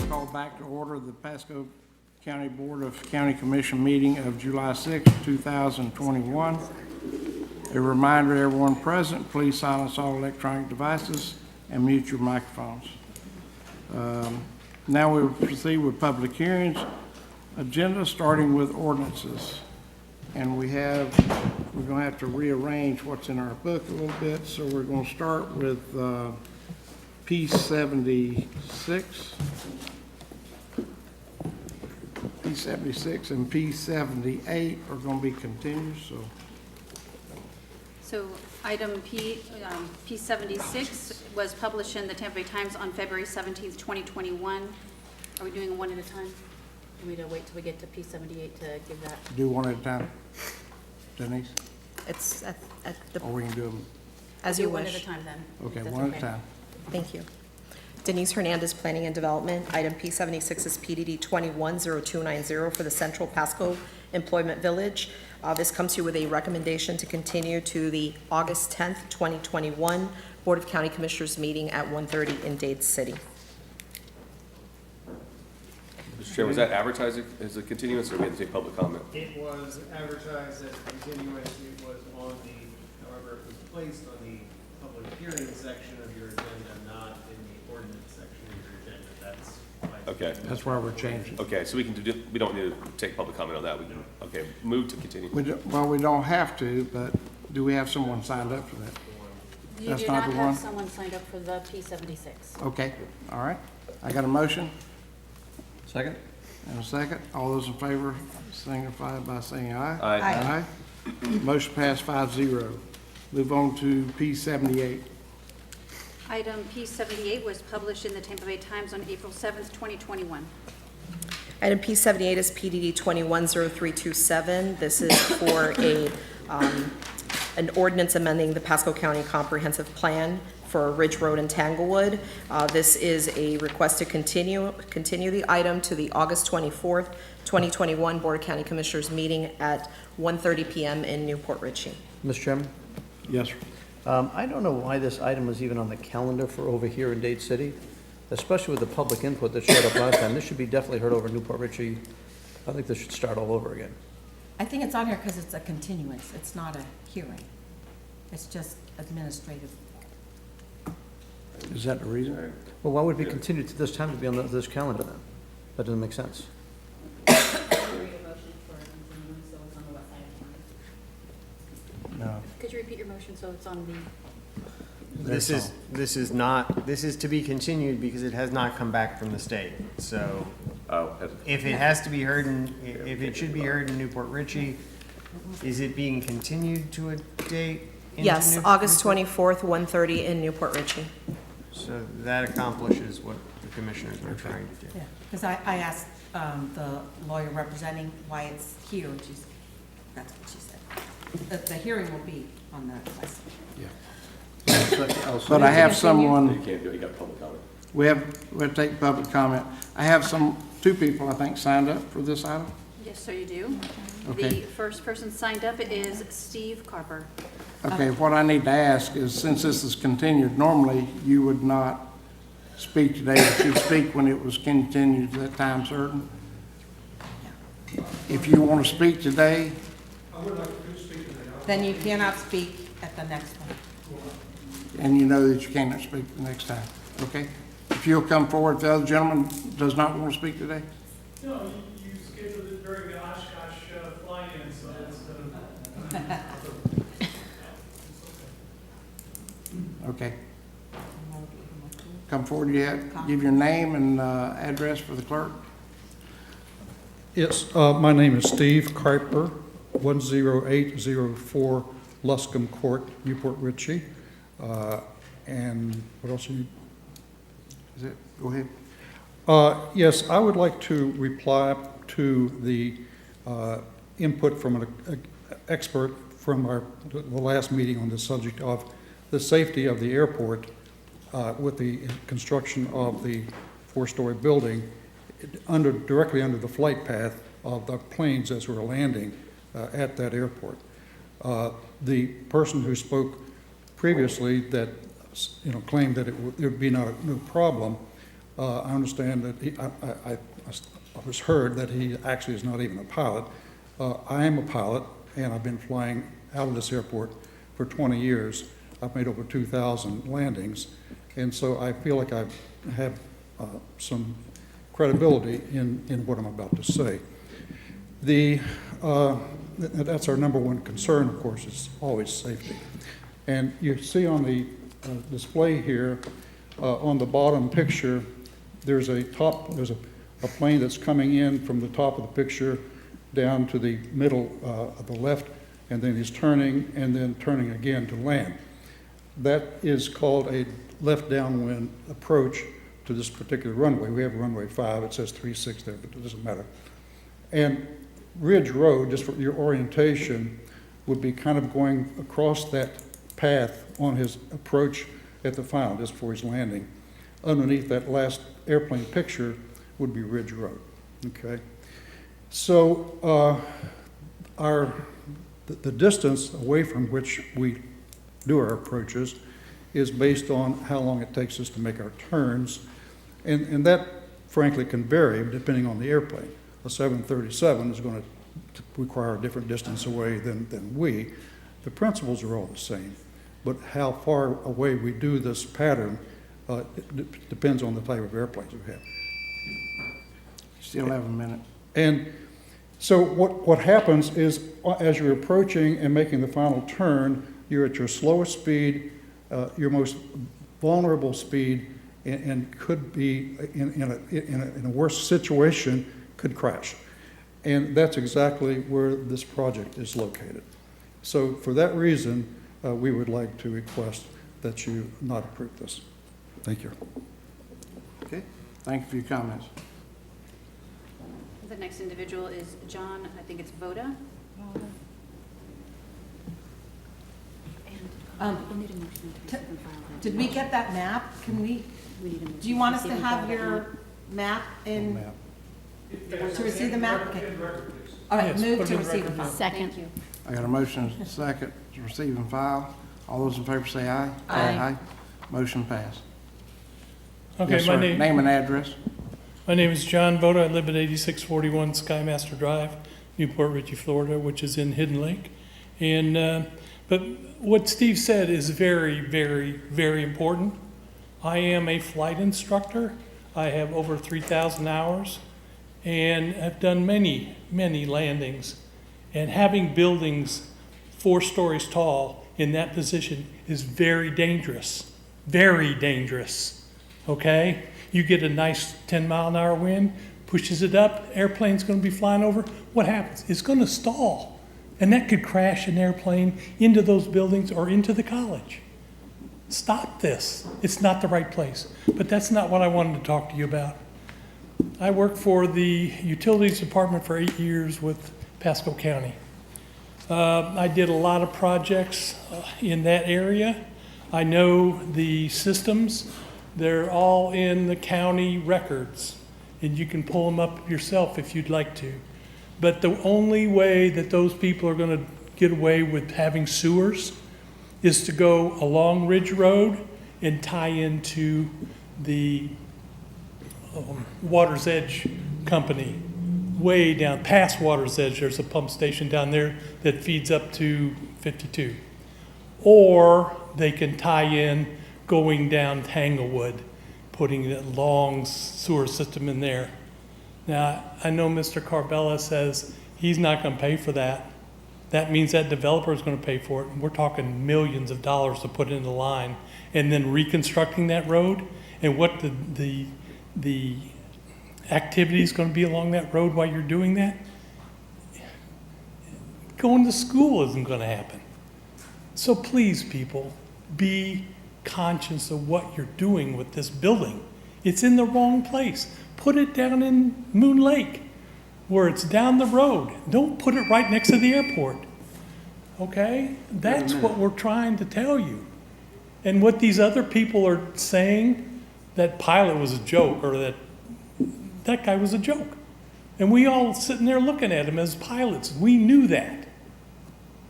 Call back to order the Pasco County Board of County Commission meeting of July 6, 2021. A reminder to everyone present, please silence all electronic devices and mute your microphones. Now we will proceed with public hearings. Agenda starting with ordinances. And we're going to have to rearrange what's in our book a little bit. So we're going to start with P76. P76 and P78 are going to be continued, So item P76 was published in the Tampa Bay Times on February 17th, 2021. Are we doing one at a time? Do we need to wait till we get to P78 to give that? do one at a time. Denise? It's at the, Or we can do them, as Do you one at a wish. time then. okay, That's one at a time. Thank you. Denise Hernandez, Planning and Development. Item P76 is PDD 210290 for the Central Pasco Employment Village. This comes to you with a recommendation to continue to the August 10th, 2021 Board of County Commissioners meeting at 1:30 in Dade City. Mr. Chair, was that advertised as a continuance, or we had to take public comment? It was advertised as continuance. It was on the, however, it was placed on the public hearing section of your agenda, not in the ordinance section of your agenda. That's why. Okay, That's why we're changing. okay, so we don't need to take public comment on that. Okay, move to continue. Well, we don't have to, but do we have someone signed up for that? You That's do not not the have one? someone signed up for the P76. Okay, all right. I got a motion Second? and a second. All those in favor signify by saying aye. Aye. Aye. Motion passed 5-0. Move on to P78. Item P78 was published in the Tampa Bay Times on April 7th, 2021. Item P78 is PDD 210327. This is for an ordinance amending the Pasco County Comprehensive Plan for Ridge Road in Tanglewood. This is a request to continue the item to the August 24th, 2021 Board of County Commissioners meeting at 1:30 p.m. in Newport Richey. Mr. Chairman? Yes, sir. I don't know why this item was even on the calendar for over here in Dade City, especially with the public input that showed up last time. This should be definitely heard over in Newport Richey. I think this should start all over again. I think it's on here because it's a continuance, it's not a hearing. It's just administrative. Is that the reason? Well, why would it be continued to this time to be on this calendar then? That doesn't make sense. No. Could you repeat your motion so it's on the? This is to be continued because it has not come back from the state. So Oh, if it has to be heard if it should be heard in Newport Richey, is it being continued to a date? into Yes, Newport August Richey? 24th, 1:30 in Newport Richey. So that accomplishes what the commissioners were trying to do. Yeah, because I asked the lawyer representing why it's here, and that's what she said. The hearing will be on the west. Yeah. But I have you someone, can't do it, you got public comment. we'll take public comment. I have two people, I think, signed up for this item. Yes, so you do. Okay. The first person signed up is Steve Carper. Okay, what I need to ask is, since this is continued, normally you would not speak today, but you'd speak when it was continued to that time certain. If you want to speak today, Then you cannot speak at the next one. and you know that you cannot speak the next time, okay? If you'll come forward, if the other gentleman does not want to speak today? No, you scheduled it during the Oshkosh fly-in, so that's, Okay. Come forward, give your name and address for the clerk. Yes, my name is Steve Kuiper, 10804 Luscombe Court, Newport Richey. And what else you need? Is it? Go ahead. Yes, I would like to reply to the input from an expert from the last meeting on the subject of the safety of the airport with the construction of the four-story building directly under the flight path of the planes as we're landing at that airport. The person who spoke previously that claimed that there would be no problem I understand that I was heard that he actually is not even a pilot. I am a pilot, and I've been flying out of this airport for 20 years. I've made over 2,000 landings, and so I feel like I have some credibility in what I'm about to say. That's our number one concern, of course, is always safety. And you see on the display here, on the bottom picture, there's a plane that's coming in from the top of the picture down to the middle of the left, and then he's turning and then turning again to land. That is called a left downwind approach to this particular runway. We have runway 5, it says 36 there, but it doesn't matter. And Ridge Road, just for your orientation, would be kind of going across that path on his approach at the final, just before he's landing. Underneath that last airplane picture would be Ridge Road, okay? So the distance away from which we do our approaches is based on how long it takes us to make our turns, and that frankly can vary depending on the airplane. A 737 is going to require a different distance away than we. The principles are all the same, but how far away we do this pattern depends on the type of airplanes we have. Still have a minute. And so what happens is, as you're approaching and making the final turn, you're at your slowest speed, your most vulnerable speed, and could be in a worse situation, could crash. And that's exactly where this project is located. So for that reason, we would like to request that you not approve this. Thank you. Okay, thank you for your comments. The next individual is John, I think it's Voda. We'll need a motion to receive and file that. Did we get that map? Can we, We need a motion do you want us to receive and have file that your map in, Map. to receive the map? Okay. All right, move to receive and file. Thank you. I got a motion and a second to receive and file. All those in favor say aye. Aye. Motion passed. Okay, Yes, sir. Name and address. my name is John Voda. I live at 8641 Skymaster Drive, Newport Richey, Florida, which is in Hidden Lake. And, but what Steve said is very, very, very important. I am a flight instructor. I have over 3,000 hours and have done many, many landings. And having buildings 4 stories tall in that position is very dangerous, okay? You get a nice 10-mile-an-hour wind, pushes it up, airplane's gonna be flying over. What happens? It's gonna stall. And that could crash an airplane into those buildings or into the college. Stop this. It's not the right place. But that's not what I wanted to talk to you about. I worked for the Utilities Department for 8 years with Pasco County. I did a lot of projects in that area. I know the systems. They're all in the county records, and you can pull them up yourself if you'd like to. But the only way that those people are going to get away with having sewers is to go along Ridge Road and tie into the Water's Edge company. Way down past Water's Edge, there's a pump station down there that feeds up to 52. Or they can tie in going down Tanglewood, putting a long sewer system in there. Now, I know Mr. Carbella says he's not going to pay for that. That means that developer is going to pay for it. And we're talking millions of dollars to put in the line and then reconstructing that road and what the activity is going to be along that road while you're doing that. Going to school isn't going to happen. So please, people, be conscious of what you're doing with this building. It's in the wrong place. Put it down in Moon Lake, where it's down the road. Don't put it right next to the airport. Okay? That's what we're trying to tell you. And what these other people are saying, that pilot was a joke, or that guy was a joke. And we all sitting there looking at him as pilots. We knew that.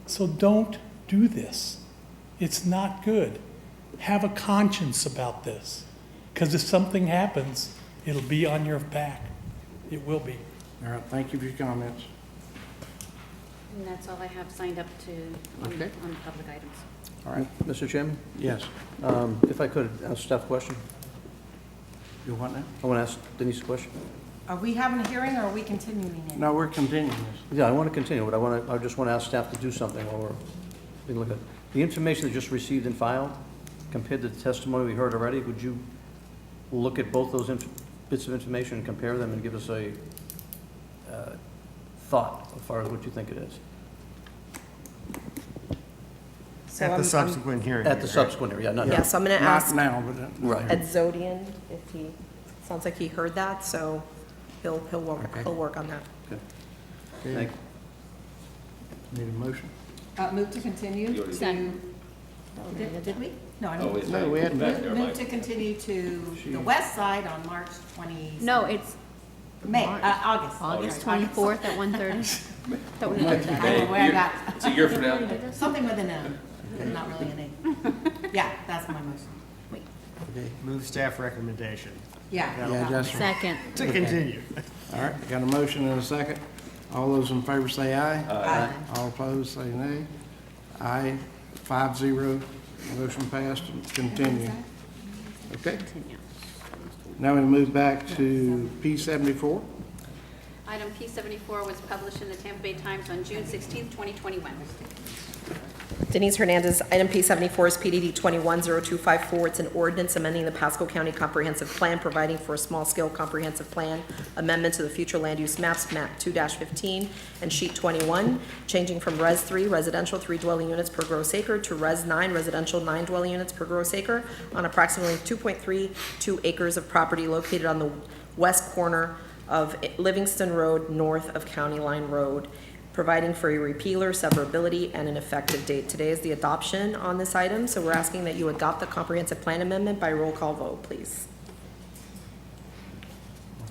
So don't do this. It's not good. Have a conscience about this. Because if something happens, it'll be on your back. It will be. All right, thank you for your comments. And that's all I have signed up to Okay. on public items. All right, Mr. Chairman, yes. if I could ask staff a question. You want that? I want to ask Denise a question. Are we having a hearing or are we continuing it? No, we're continuing this. Yeah, I want to continue, but I just want to ask staff to do something while we're being looked at. The information that just received and filed, compared to the testimony we heard already, would you look at both those bits of information and compare them and give us a thought as far as what you think it is? So At I'm- the subsequent hearing. At the subsequent area, not now. Yes, I'm going to Not ask now, but. Right. Ed Zodian if he, sounds like he heard that, so he'll work on that. Thank you. Need a motion? Move to continue You already- to, did we? No, I Oh, don't. wait, No, we hadn't. back there, Move Mike. to continue to She- the west side on March 20. No, it's August. August Sorry, 24th at 1:30. That would be I don't know where I got, It's a year from now. something with an M, but not really an A. Yeah, that's my motion. Move staff recommendation Yeah. Yeah, just, Second. to continue. all right, got a motion and a second. All those in favor say aye. Aye. All opposed say nay. Aye, 5-0, motion passed, continue. Okay, now we move back to P-74. Item P-74 was published in the Tampa Bay Times on June 16th, 2021. Denise Hernandez, item P-74 is PDD 210254. It's an ordinance amending the Pasco County Comprehensive Plan, providing for a small-scale comprehensive plan amendment to the future land use maps, map 2-15 and sheet 21, changing from Res 3, residential 3 dwelling units per gross acre, to Res 9, residential 9 dwelling units per gross acre, on approximately 2.32 acres of property located on the west corner of Livingston Road, north of County Line Road, providing for a repealer, severability, and an effective date. Today is the adoption on this item, so we're asking that you adopt the comprehensive plan amendment by roll call vote, please.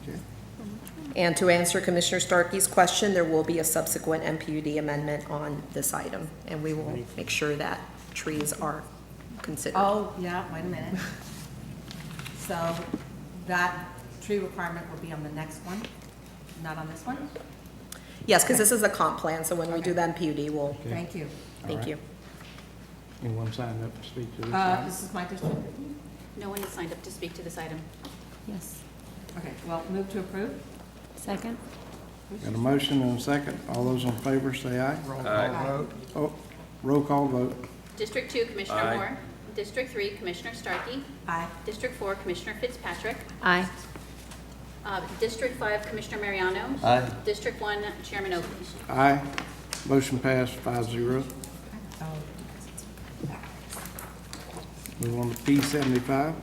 Okay. And to answer Commissioner Starkey's question, there will be a subsequent MPUD amendment on this item, and we will make sure that trees are considered. Oh, yeah, wait a minute. So that tree requirement will be on the next one, not on this one? Yes, because this is a comp plan, so when we do the MPUD, we'll, Thank you. thank you. Anyone signed up to speak to this item? This is my district? No one has signed up to speak to this item. Yes. Okay, well, move to approve? Second. Got a motion and a second. All those in favor say aye. Vote. Oh, roll call vote. District 2, Commissioner Aye. Moore. District 3, Commissioner Starkey. Aye. District 4, Commissioner Fitzpatrick. Aye. District 5, Commissioner Mariano. Aye. District 1, Chairman Oakley. Aye. Motion passed 5-0. Oh, Move on to P-75.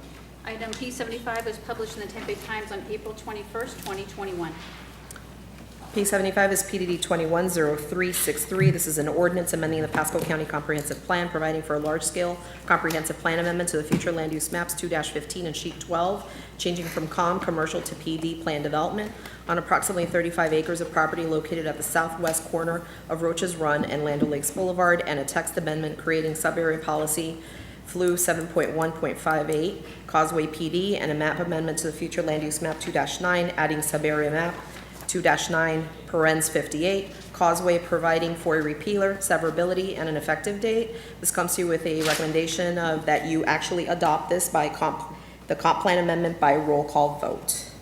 Item P-75 was published in the Tampa Bay Times on April 21st, 2021. P-75 is PDD 210363. This is an ordinance amending the Pasco County Comprehensive Plan, providing for a large-scale comprehensive plan amendment to the future land use maps 2-15 and sheet 12, changing from commercial to PD plan development on approximately 35 acres of property located at the southwest corner of Roach's Run and Land O'Lakes Boulevard, and a text amendment creating sub-area policy FLU 7.1.58, Causeway PD, and a map amendment to the future land use map 2-9, adding sub-area map 2-9, parens 58, Causeway, providing for a repealer, severability, and an effective date. This comes to you with a recommendation of that you actually adopt this by the comp plan amendment by roll call vote.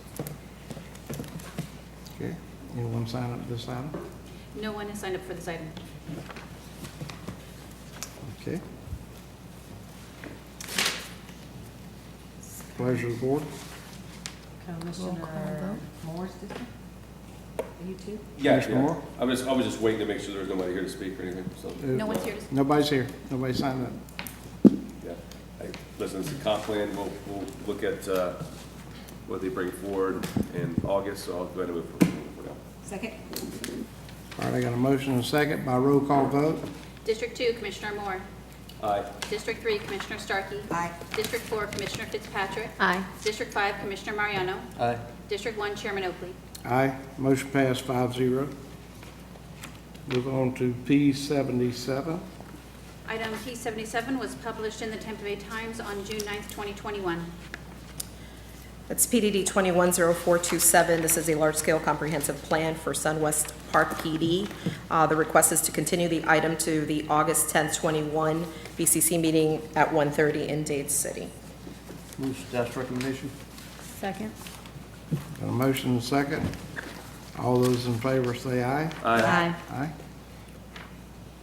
Okay. Anyone sign up this item? No one has signed up for this item. Okay. Pleasure of the board. Commissioner Moore's district? Are you too? Yeah, Commissioner yeah. Moore? I was just waiting to make sure there was nobody here to speak or anything, so, No one's here to Nobody's here. Nobody signed up. yeah. Hey, listen, it's a comp plan, we'll look at, what they bring forward in August, so I'll go ahead and move for now. Second? All right, I got a motion and a second by roll call vote. District 2, Commissioner Moore. Aye. District 3, Commissioner Starkey. Aye. District 4, Commissioner Fitzpatrick. Aye. District 5, Commissioner Mariano. Aye. District 1, Chairman Oakley. Aye. Motion passed 5-0. Move on to P-77. Item P-77 was published in the Tampa Bay Times on June 9th, 2021. It's PDD 210427. This is a large-scale comprehensive plan for Sunwest Park PD. The request is to continue the item to the August 10th, 21 BCC meeting at 1:30 in Dade City. Move staff's recommendation. Second. Got a motion and a second. All those in favor say aye. Aye. Aye.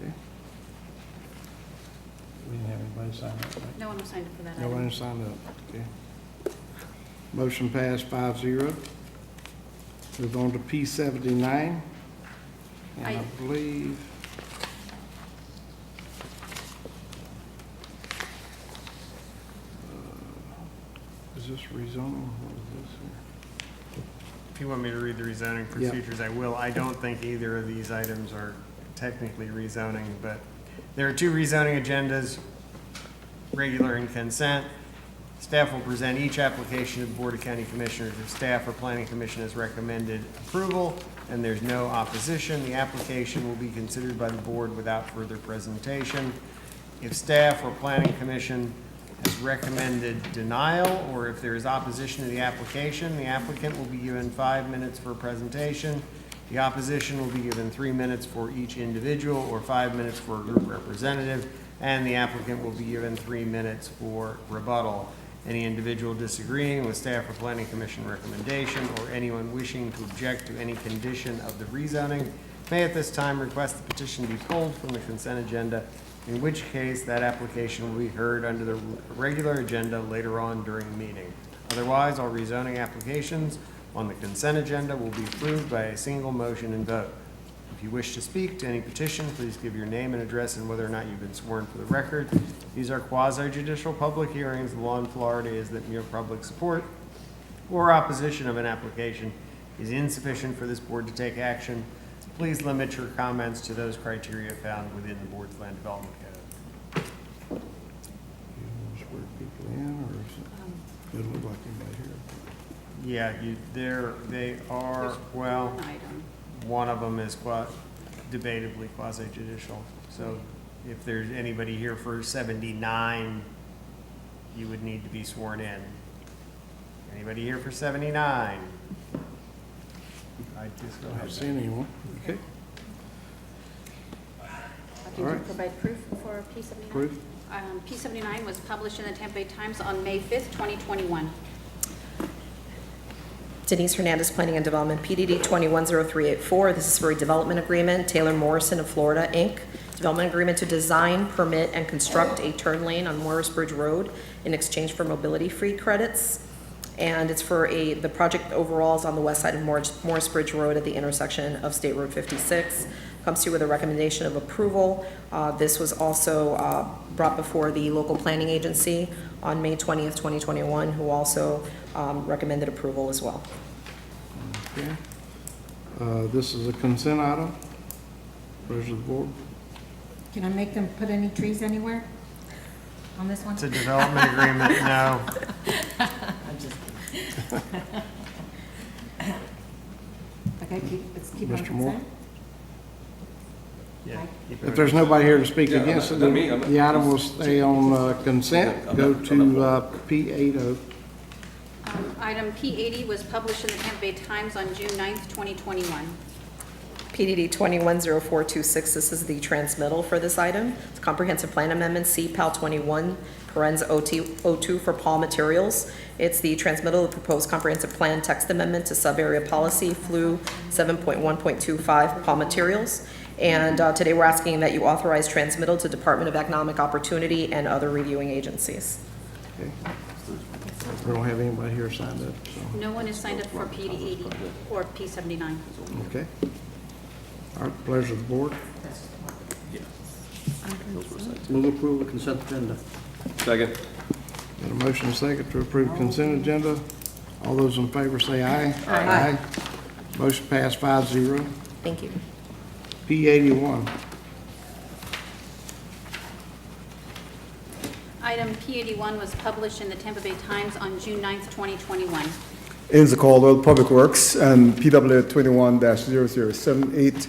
Okay. We didn't have anybody sign up, right? No one was signed up for that No item. one signed up, okay. Motion passed 5-0. Move on to P79. And I Aye. believe, is this rezoning? What is this here? If you want me to read the rezoning Yeah. procedures, I will. I don't think either of these items are technically rezoning, but there are two rezoning agendas, regular and consent. Staff will present each application to the Board of County Commissioners. If staff or Planning Commission has recommended approval and there's no opposition, the application will be considered by the board without further presentation. If staff or Planning Commission has recommended denial, or if there is opposition to the applicant will be given 5 minutes for a presentation. The opposition will be given 3 minutes for each individual or 5 minutes for a group representative, and the applicant will be given 3 minutes for rebuttal. Any individual disagreeing with staff or Planning Commission recommendation or anyone wishing to object to any condition of the rezoning may at this time request the petition be pulled from the consent agenda, in which case that application will be heard under the regular agenda later on during the meeting. Otherwise, all rezoning applications on the consent agenda will be approved by a single motion and vote. If you wish to speak to any petition, please give your name and address and whether or not you've been sworn for the record. These are quasi-judicial public hearings. The law in Florida is that mere public support or opposition of an application is insufficient for this board to take action. Please limit your comments to those criteria found within the board's land development code. You want to swear people in, or is it, doesn't look like anybody here? Yeah, they are, well, One item. one of them is debatably quasi-judicial. So if there's anybody here for 79, you would need to be sworn in. Anybody here for 79? I just go I haven't ahead. seen anyone. Okay, Can All you right. provide proof for P79? Proof. P79 was published in the Tampa Bay Times on May 5th, 2021. Denise Hernandez, Planning and Development, PDD 210384. This is for a development agreement, Taylor Morrison of Florida, Inc. Development agreement to design, permit, and construct a turn lane on Morris Bridge Road in exchange for mobility-free credits. And it's for the project overall is on the west side of Morris Bridge Road at the intersection of State Road 56. Comes to you with a recommendation of approval. This was also brought before the local planning agency on May 20th, 2021, who also recommended approval as well. Okay. This is a consent item. Pleasure of the board. Can I make them put any trees anywhere on this one? It's a development agreement, no. I'm just kidding. Okay, let's keep on Mr. Moore? consent. Yeah, keep it If there's nobody here to speak Yeah, against it, not me, I'm not- the item will stay on consent. Go to P80. Item P80 was published in the Tampa Bay Times on June 9th, 2021. PDD 210426, this is the transmittal for this item. It's comprehensive plan amendment, CPAL 21, parens O2 for Paul Materials. It's the transmittal of the proposed comprehensive plan text amendment to sub-area policy, FLU 7.1.25 Paul Materials. And today we're asking that you authorize transmittal to Department of Economic Opportunity and other reviewing agencies. Okay. We don't have anybody here signed up, so, No one is signed up for P80 or P79. okay. All right, pleasure of the board. Move approval of consent agenda. Second. Got a motion and a second to approve consent agenda. All those in favor say aye. Aye. Motion passed 5-0. Thank you. P81. Item P81 was published in the Tampa Bay Times on June 9th, 2021. Ames Caldwell, Public Works, and PW 21-0078.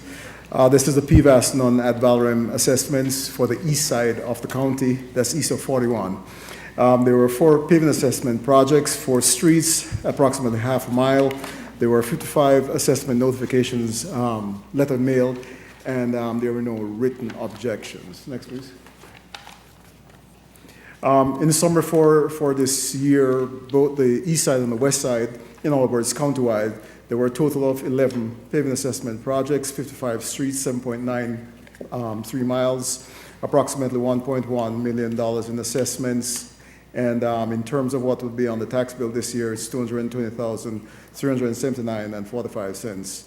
This is the PVAS non-ad valorem assessments for the east side of the county, that's east of 41. There were 4 paving assessment projects, 4 streets, approximately half a mile. There were 55 assessment notifications, letter mailed, and there were no written objections. Next, please. In the summer for this year, both the east side and the west side, in other words, countywide, there were a total of 11 paving assessment projects, 55 streets, 7.93 miles, approximately $1.1 million in assessments. And in terms of what would be on the tax bill this year, it's $220,379.45.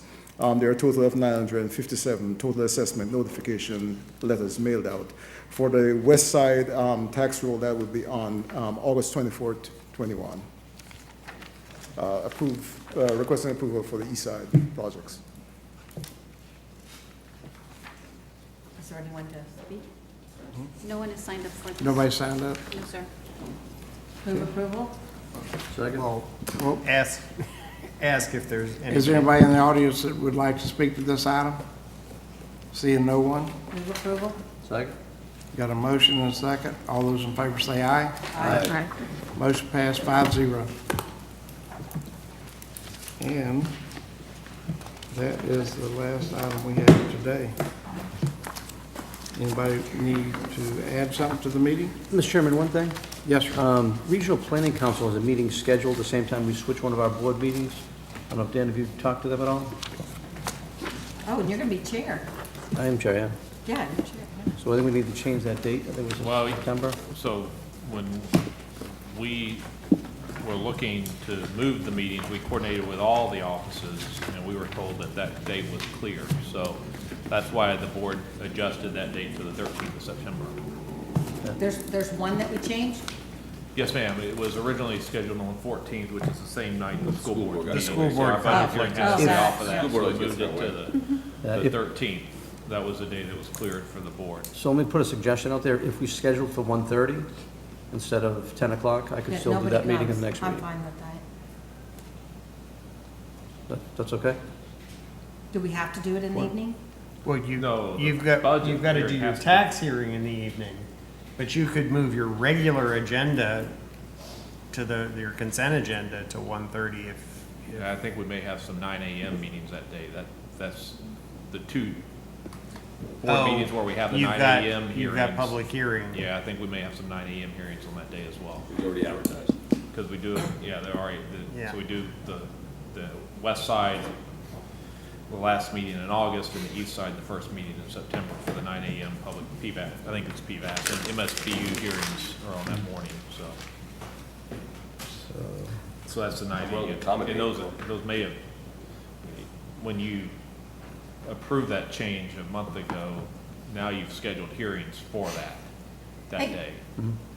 There are a total of 957 total assessment notification letters mailed out. For the west side tax roll, that would be on August 24th, 21. Requesting approval for the east side projects. Is there anyone to speak? No one has signed up for this. Nobody signed up? No, sir. Move approval? Second? Well, ask if there's any. Is there anybody in the audience that would like to speak to this item? Seeing no one? Move approval? Second? Got a motion and a second. All those in favor say aye. Aye. Motion passed 5-0. And that is the last item we have today. Anybody need to add something to the meeting? Mr. Chairman, one thing. Yes, sir. Regional Planning Council has a meeting scheduled the same time we switch one of our board meetings. I don't know if, Dan, have you talked to them at all? Oh, and you're gonna be chair. I am chair, yeah. Yeah, you're chair. Yeah. So I think we need to change that date. I think it was Well, in September. So when we were looking to move the meetings, we coordinated with all the offices, and we were told that that date was clear. So that's why the board adjusted that date to the 13th of September. There's one that we changed? Yes, ma'am. It was originally scheduled on the 14th, which is the same night the school board. The meeting. school So board our budget hearing has to be conflict. off of that, School so board we looks moved it to the If- 13th. That was the day that was cleared for the board. So let me put a suggestion out there. If we schedule for 1:30 instead of 10 o'clock, I could Yeah, still do nobody that meeting in comes. the next I'm meeting. fine with that. That's okay? Do we have to do it in the evening? Well, No, the you've got budget to do hearing your has to be- tax hearing in the evening, but you could move your regular agenda to your consent agenda to 1:30 if. Yeah, I think we may have some 9 a.m. meetings that day. That's the two board meetings where we have the 9 a.m. hearings. You've got public hearing. Yeah, I think we may have some 9 a.m. hearings on that day as well. We already advertised. Because we do, yeah, there are, Yeah. so we do the west side, the last meeting in August, and the east side, the first meeting in September for the 9 a.m. public PVAC. I think it's PVAC, and MSBU hearings are on that morning, so. So that's the 9 Well, a.m. accommodate And those people. may have, when you approved that change a month ago, now you've scheduled hearings for that Hey. day.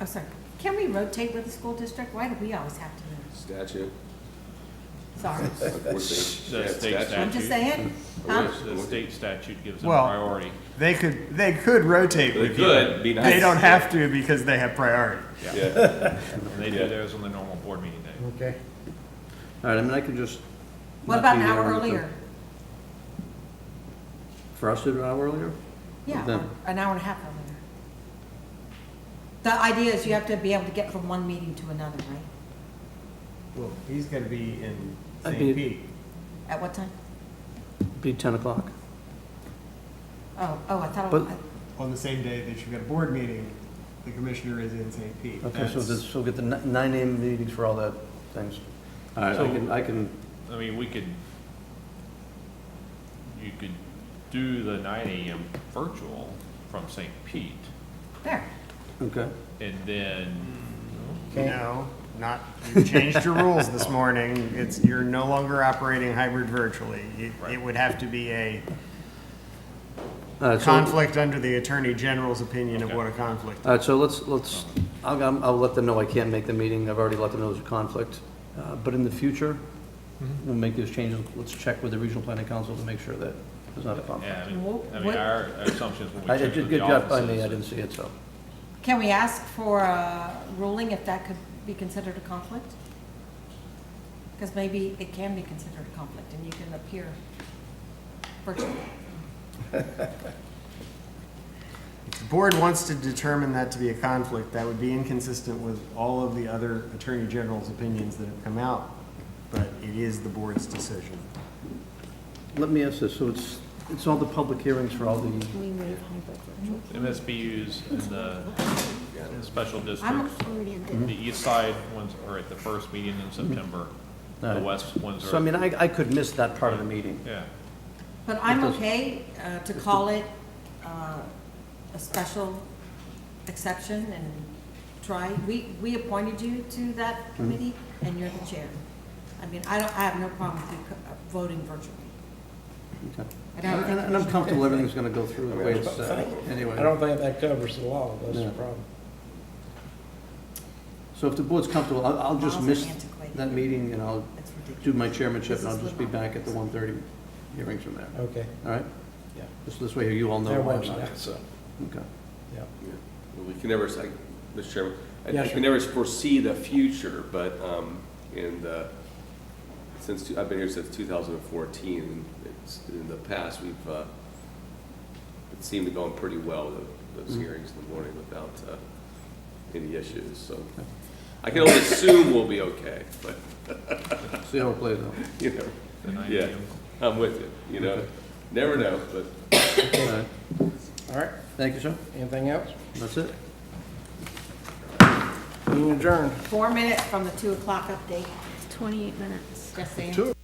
Oh, sorry. Can we rotate with the school district? Why do we always have to move? Statute. Sorry. The state I'm just statute, saying, huh? the state statute gives them Well, priority. They could rotate They with you. could, be nice. They don't have to because they have priority. Yeah. And they do theirs on the normal board meeting day. Okay. All right, I mean, I could just. What not about be an here hour on the- earlier? For us to do an hour earlier? Yeah, Then- or an hour and a half earlier. The idea is you have to be able to get from one meeting to another, right? Well, he's gonna be in I'd St. be- Pete. At what time? Be 10 o'clock. Oh, I thought, But- On the same day that you've got a board meeting, the commissioner is in St. Pete. Okay, so That's- we'll get the 9 a.m. meetings for all that things. All right, So- I can, I mean, you could do the 9 a.m. virtual from St. Pete, there. okay. and then, No, not, you changed your rules this morning. You're no longer operating hybrid virtually. It would have to be a All right, so- conflict under the Attorney General's opinion of Okay. what a conflict. All right, so I'll let them know I can't make the meeting. I've already let them know there's a conflict. But in the future, we'll make those changes. Let's check with the Regional Planning Council to make sure that there's not a conflict. yeah, What- our assumptions when we I checked did with good the job by me, I offices. didn't see it, so. Can we ask for a ruling if that could be considered a conflict? Because maybe it can be considered a conflict and you can appear virtually. the board wants to determine that to be a conflict, that would be inconsistent with all of the other Attorney General's opinions that have come out, but it is the board's decision. Let me ask this, so it's all the public hearings for all the, MSBU's in the special districts. The east side ones are at the first meeting in September. The Alright. west ones so I are, mean, I could miss that part of the meeting. yeah. But I'm It does- okay to call it a special exception and try. We appointed you to that committee, and you're the chair. I mean, I have no problem with you voting virtually. Okay. I don't think And I'm comfortable everything's gonna go through the way it's, anyway. I don't think that covers the law, that's the Yeah. problem. So if the board's comfortable, I'll just Laws are miss antiquated. that meeting, and I'll It's ridiculous. do my chairmanship, and This I'll is just be liberal. back at the 1:30 hearings from there. Okay, All right? yeah. Just this way you all know That why I'm works not. out, so, Okay. yeah. Yeah. Well, we can never, Mr. Chairman, I Yes, can sir. never foresee the future, but, I've been here since 2014, and it's, in the past, we've, it seemed to go on pretty well, those hearings in the morning without, any issues, so. I can only assume we'll be okay, but, See how it plays out. you know, The 9 yeah, a.m. I'm with you, you know, Okay. never know, but. All right. All right, Thank you, sir. anything else? That's it. Meeting adjourned. 4 minutes from the 2 o'clock update. 28 minutes. Just saying.